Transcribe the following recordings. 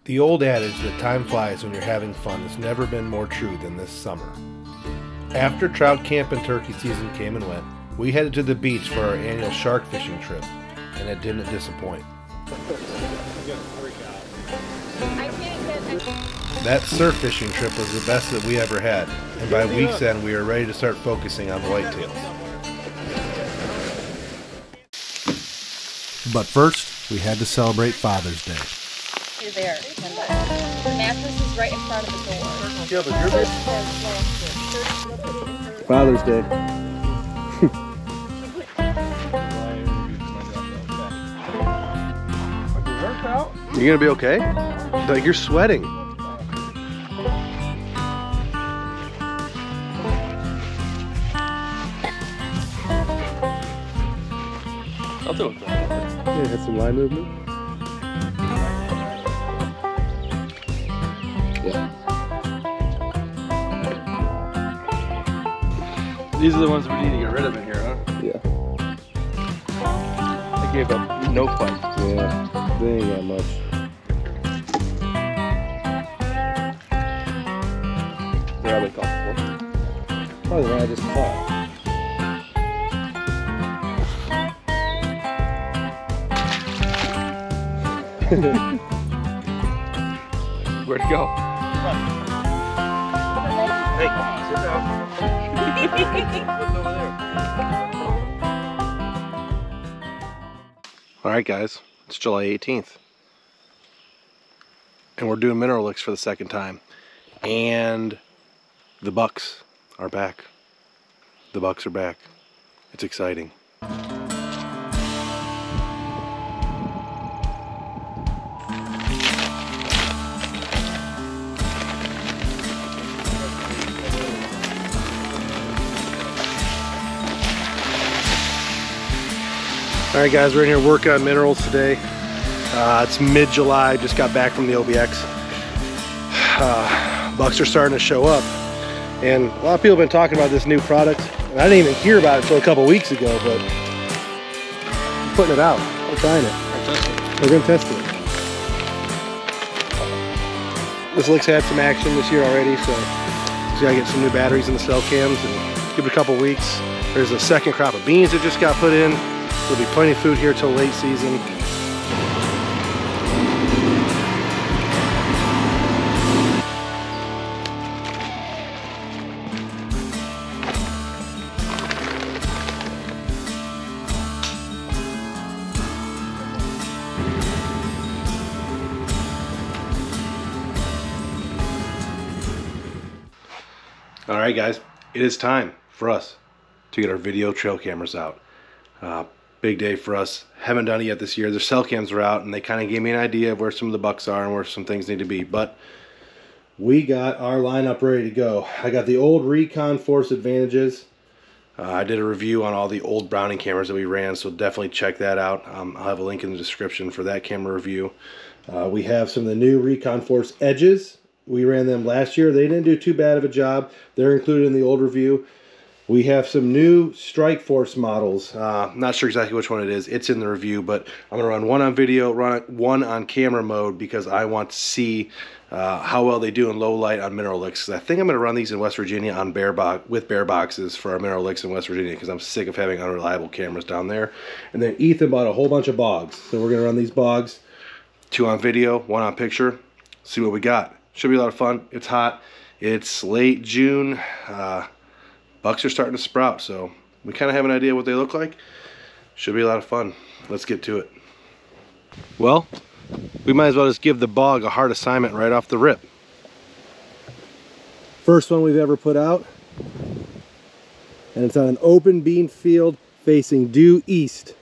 The old adage that time flies when you're having fun has never been more true than this summer. After trout camp and turkey season came and went, we headed to the beach for our annual shark fishing trip, and it didn't disappoint. That surf fishing trip was the best that we ever had, and by week's end we were ready to start focusing on whitetails. But first, we had to celebrate Father's Day. You're there. The mattress is right in front of the door. Yeah, but you're Father's Day. You gonna be okay? Like you're sweating. I'll do it. Yeah, had some line movement. Yeah. These are the ones we need to get rid of in here, huh? Yeah. I gave up no fight. Yeah. They ain't got much. Where are they called for? Probably the one I just caught. Where'd it go? Hey, sit down. What's over there? Alright guys, it's July 18th. And we're doing mineral licks for the second time. And the bucks are back. The bucks are back. It's exciting. Alright guys, we're in here working on minerals today. It's mid-July, just got back from the OBX. Bucks are starting to show up. And a lot of people have been talking about this new product. And I didn't even hear about it until a couple weeks ago, but I'm putting it out. I'm trying it. We're going to test it. This lick's had some action this year already, so just got to get some new batteries in the cell cams and give it a couple weeks. There's a second crop of beans that just got put in. There'll be plenty of food here till late season. All right, guys, it is time for us to get our video trail cameras out. Big day for us. Haven't done it yet this year. The cell cams are out and they kind of gave me an idea of where some of the bucks are and where some things need to be. But we got our lineup ready to go. I got the old Recon Force Advantages. I did a review on all the old Browning cameras that we ran, so definitely check that out. I'll have a link in the description for that camera review. We have some of the new Recon Force Edges. We ran them last year. They didn't do too bad of a job. They're included in the old review. We have some new Strike Force models. Not sure exactly which one it is. It's in the review, but I'm going to run one on video, run one on camera mode because I want to see how well they do in low light on mineral licks. I think I'm going to run these in West Virginia on with bare boxes for our mineral licks in West Virginia because I'm sick of having unreliable cameras down there. And then Ethan bought a whole bunch of bogs. So we're going to run these bogs, 2 on video, 1 on picture, see what we got. Should be a lot of fun. It's hot. It's late June. Bucks are starting to sprout, so we kind of have an idea what they look like. Should be a lot of fun. Let's get to it. Well, we might as well just give the bog a hard assignment right off the rip. First one we've ever put out. And it's on an open bean field facing due east.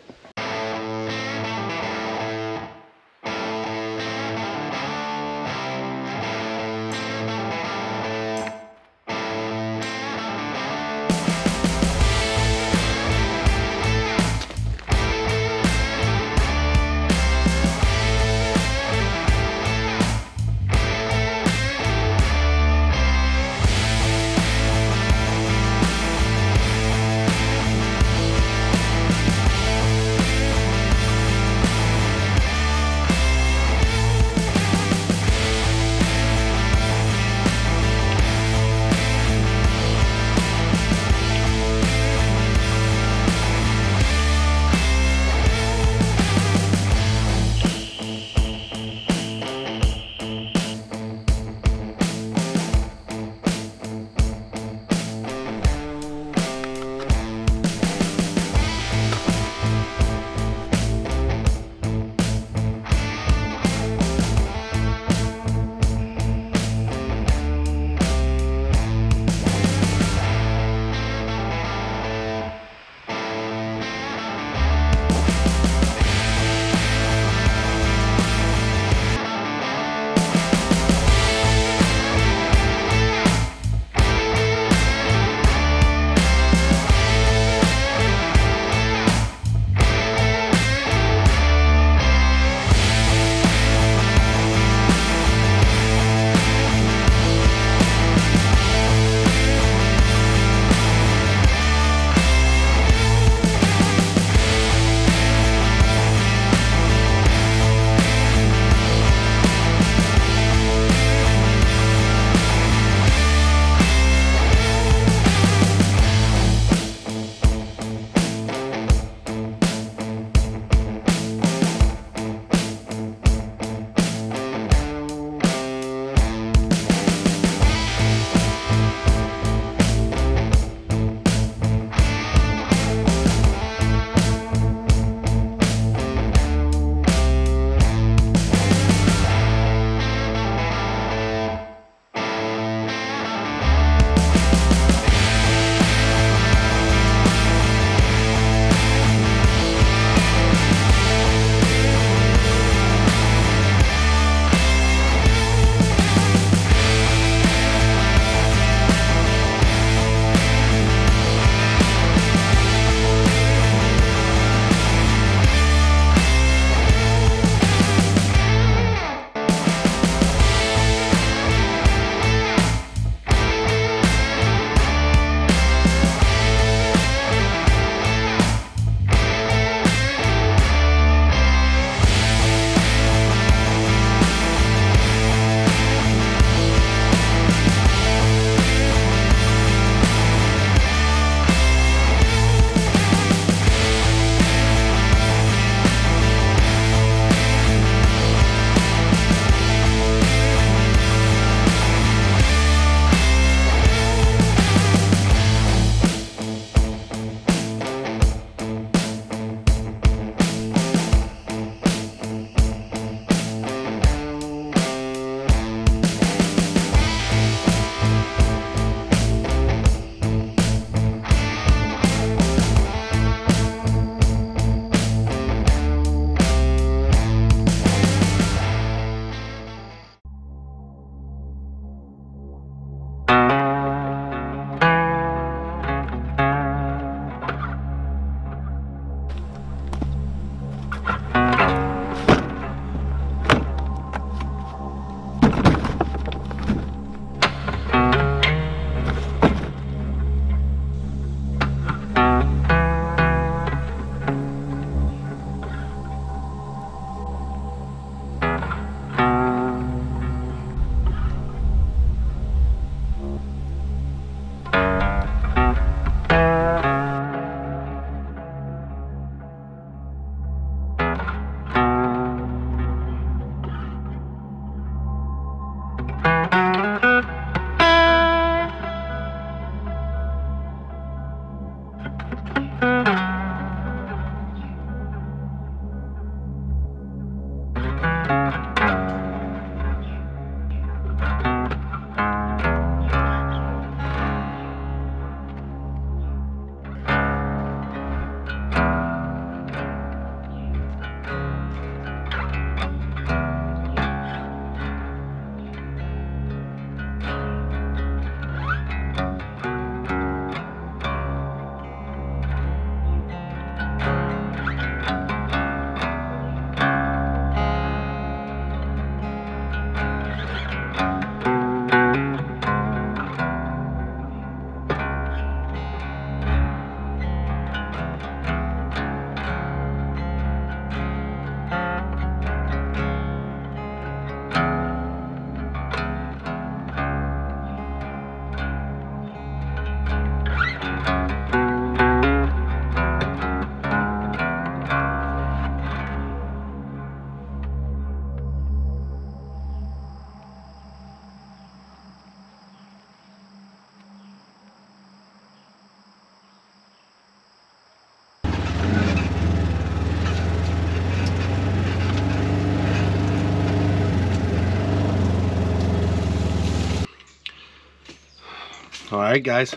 All right, guys,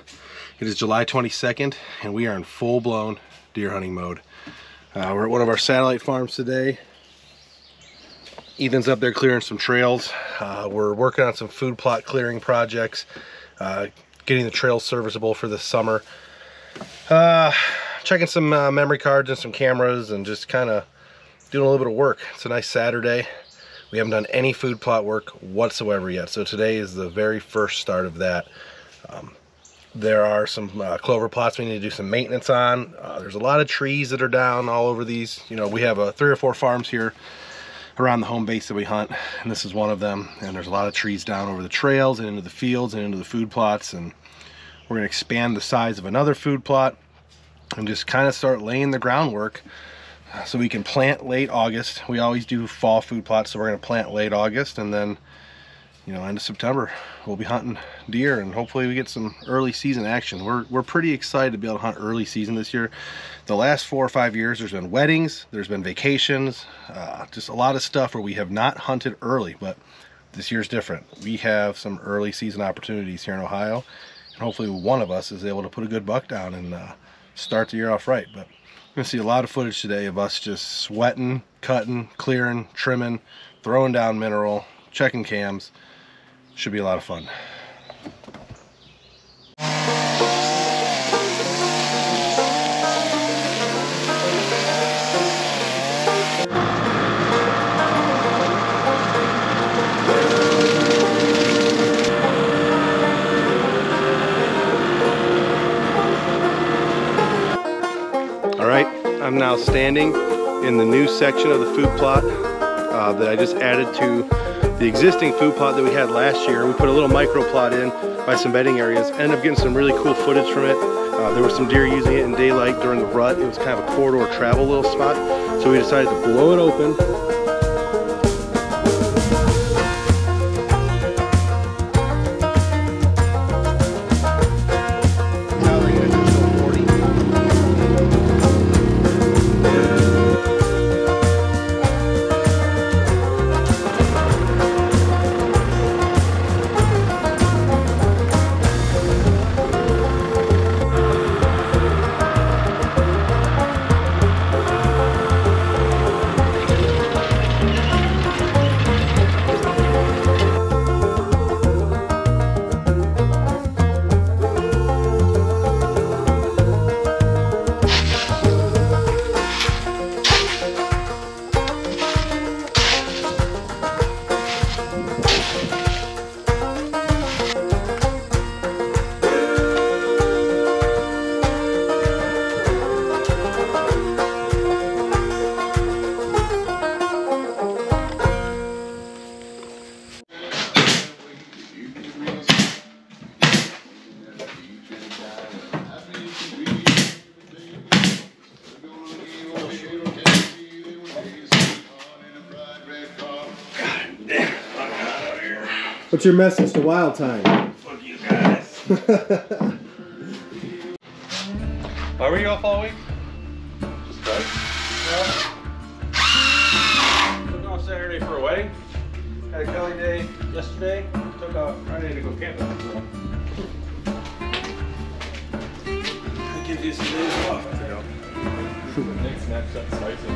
it is July 22nd, and we are in full-blown deer hunting mode. We're at one of our satellite farms today. Ethan's up there clearing some trails. We're working on some food plot clearing projects, getting the trails serviceable for this summer. Checking some memory cards and some cameras, and just kind of doing a little bit of work. It's a nice Saturday. We haven't done any food plot work whatsoever yet, so today is the very first start of that. There are some clover plots we need to do some maintenance on. There's a lot of trees that are down all over these. You know, we have 3 or 4 farms here around the home base that we hunt, and this is one of them. And there's a lot of trees down over the trails and into the fields and into the food plots, and we're going to expand the size of another food plot and just kind of start laying the groundwork so we can plant late August. We always do fall food plots, so we're going to plant late August, and then, you know, end of September we'll be hunting deer, and hopefully we get some early season action. We're pretty excited to be able to hunt early season this year. The last 4 or 5 years there's been weddings, there's been vacations, just a lot of stuff where we have not hunted early, but this year's different. We have some early season opportunities here in Ohio, and hopefully one of us is able to put a good buck down and start the year off right. But we're gonna see a lot of footage today of us just sweating, cutting, clearing, trimming, throwing down mineral, checking cams. Should be a lot of fun. All right, I'm now standing in the new section of the food plot that I just added to the existing food plot that we had last year. We put a little micro plot in by some bedding areas. Ended up getting some really cool footage from it. There were some deer using it in daylight during the rut. It was kind of a corridor travel little spot. So we decided to blow it open. What's your message to Wild Time? Fuck you guys. Why were you off all week? Just right? Yeah. Took off Saturday for a wedding. Had a Kelly day yesterday. Took off Friday to go camping. That gives you some days off. I know. Next snapshot spicy.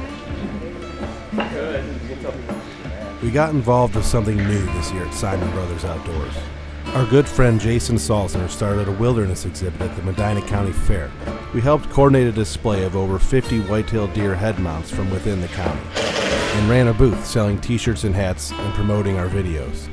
Good. Get something. We got involved with something new this year at Siman Brothers Outdoors. Our good friend Jason Salzner started a wilderness exhibit at the Medina County Fair. We helped coordinate a display of over 50 white-tailed deer head mounts from within the county, and ran a booth selling t-shirts and hats and promoting our videos.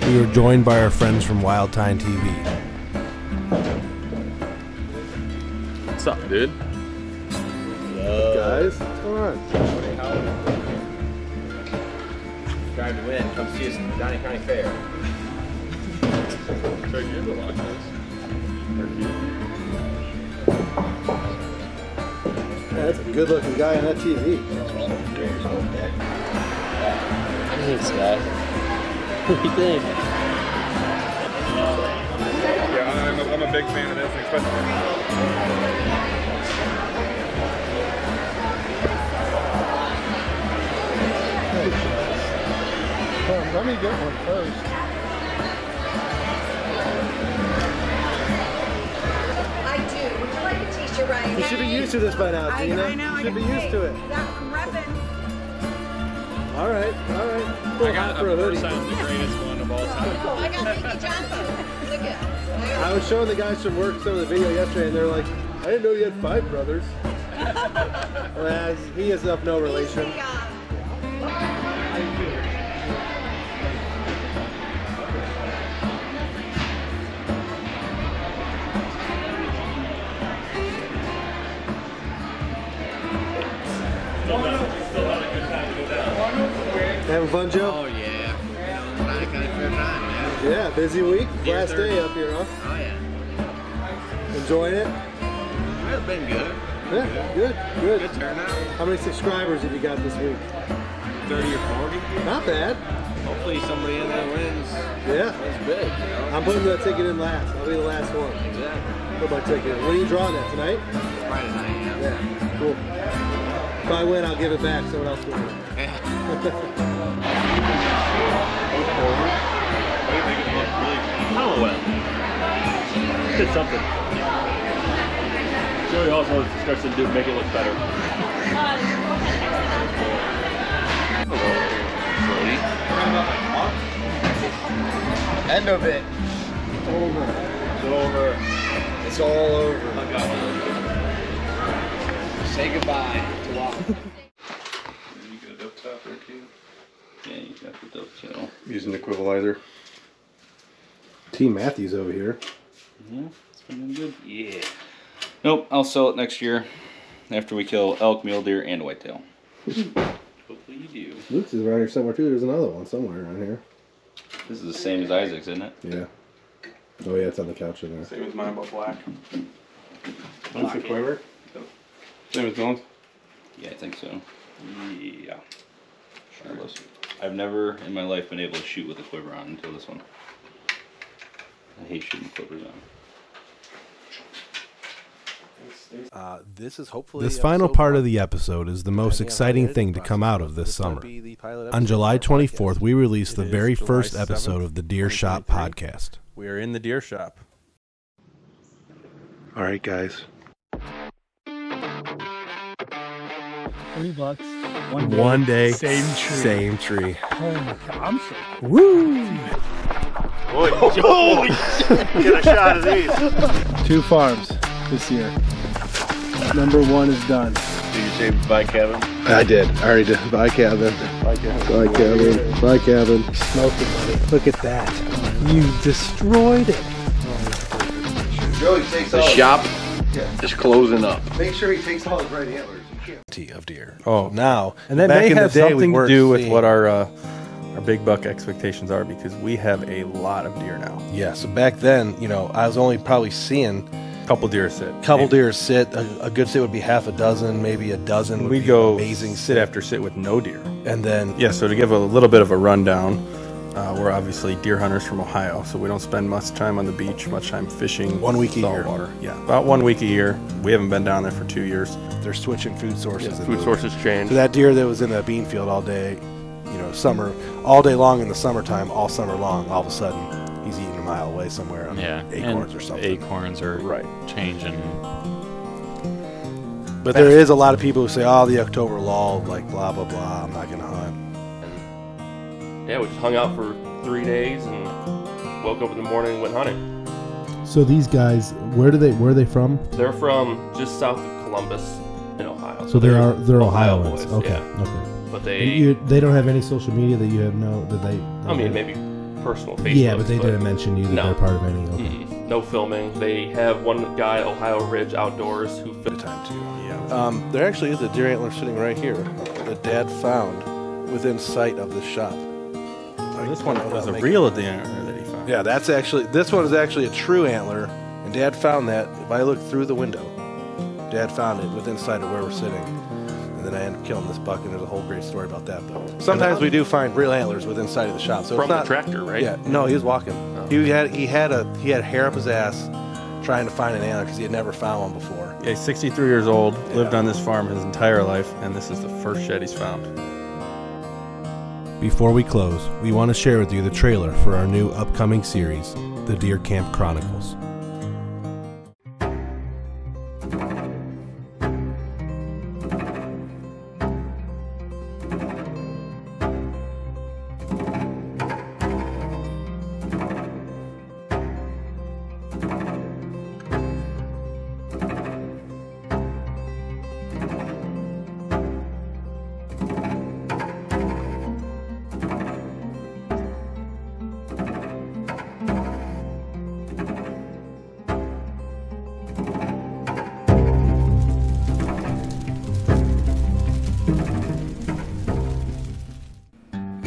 We were joined by our friends from Wild Time TV. What's up, dude? Guys, what's going on? Drive to win. Come see us at the Medina County Fair. So you're the watch this. that's a good-looking guy on that TV. Thanks, guy. What do you think? Yeah, I'm a big fan of this, especially. Let me get one first. I do. Would you like a t-shirt, Ryan? You should be used to this by now, Tina. I know. You should be used to it. Yeah, I'm repping. All right. I got a first time the greatest one of all time. Oh, I got Mickey Johnson. Look at. I was showing the guys from work some of the video yesterday, and they're like, I didn't know you had 5 brothers. Well, he is of no relation. Having fun, Joe? Oh, yeah. Not kind of fair time, man. Yeah, busy week. Deer Last day up here, huh? Oh, yeah. Enjoying it? It's been good. Yeah, good. Good turnout. How many subscribers have you got this week? 30 or 40. Not bad. Hopefully somebody in there wins. Yeah. That's big, you know? I'm putting the ticket in last. I'll be the last one. Exactly. Put my ticket in. When are you drawing that? Tonight? Friday night, yeah. Yeah, cool. If I win, I'll give it back. Someone else will win. Oh, well. Did something. Joey also starts to make it look better. End of it. Over. It's over. It's all over. Say goodbye to Walt. You got a dope top there, too? Yeah, you got the dope channel. Using equalizer. T. Matthews over here. Yeah, it's been doing good. Yeah. Nope, I'll sell it next year after we kill elk, mule deer, and whitetail. Hopefully you do. Luke's is around here somewhere too. There's another one somewhere around here. This is the same as Isaac's, isn't it? Yeah. Oh yeah, it's on the couch in there. Same as mine, but black. Black. That's the quiver? Same as Dylan's? Yeah, I think so. Yeah. Sure. I've never in my life been able to shoot with a quiver on until this one. I hate shooting quivers on. This final part of the episode is the most exciting thing to come out of this summer. On July 24th, we released the very first episode of the Deer Shop podcast. We are in the deer shop. All right, guys. $20. One day, same tree. Same tree. Oh my God, I'm so Woo! Holy shit! Get a shot of these. 2 farms this year. Number 1 is done. Did you say bye, Kevin? I did. I already did. Bye, Kevin. Bye, Kevin. Bye, Kevin. Bye, Kevin. Smoked it, buddy. Look at that. You destroyed it. Joey takes The shop is closing up. Make sure he takes all his right antlers. Of deer. Oh, Now, and that back may in the have day, we something to weren't do with seeing- what our big buck expectations are, because we have a lot of deer now. Yeah, so back then, I was only probably seeing Couple deer sit. a couple deer sit. A good sit would be half a dozen, maybe a dozen. Would We'd be go amazing sit after sit with no deer. And then Yeah, so to give a little bit of a rundown, we're obviously deer hunters from Ohio, so we don't spend much time on the beach, much time fishing. 1 week a year. saltwater. Yeah, about 1 week a year. We haven't been down there for 2 years. they're switching food sources. Yeah, and food moving. sources change. So that deer that was in the bean field all day, summer, all day long in the summertime, all summer long, all of a sudden he's eating a mile away somewhere on acorns or something. Acorns are Right. changing. But there is a lot of people who say, oh, the October lull, like blah, blah, blah, I'm not going to hunt. Yeah, we just hung out for 3 days and woke up in the morning and went hunting. So these guys, where are they from? They're from just south of Columbus in Ohio. So they're Ohio Ohioans. boys, Okay. yeah. Okay. But They don't have any social media that you have that they. I mean, maybe personal Facebook. Yeah, but they didn't mention you that No. they're part of any. Okay. No filming. They have one guy, Ohio Ridge Outdoors, who At a time too. Yeah. There actually is a deer antler sitting right here that Dad found within sight of the shop. This one was a real deer that he found. Yeah, this one is actually a true antler, and Dad found that if I look through the window. Dad found it within sight of where we're sitting. And then I ended up killing this buck, and there's a whole great story about that. But sometimes we do find real antlers within sight of the shop. So From it's not, the tractor, right? Yeah, no, he was walking. Oh. He had hair up his ass trying to find an antler because he had never found one before. Yeah, he's 63 years old, lived on this farm his entire life, and this is the first shed he's found. Before we close, we want to share with you the trailer for our new upcoming series, The Deer Camp Chronicles.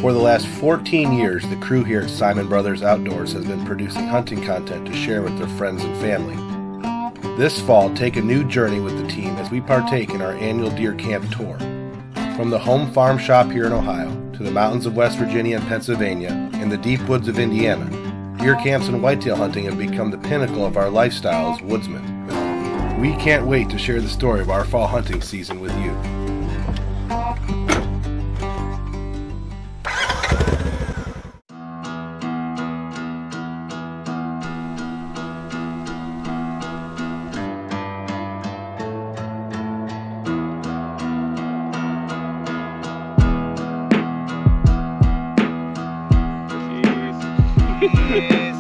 For the last 14 years, the crew here at Siman Brothers Outdoors has been producing hunting content to share with their friends and family. This fall, take a new journey with the team as we partake in our annual deer camp tour. From the home farm shop here in Ohio, to the mountains of West Virginia and Pennsylvania, and the deep woods of Indiana, deer camps and whitetail hunting have become the pinnacle of our lifestyle as woodsmen. We can't wait to share the story of our fall hunting season with you. Jeez.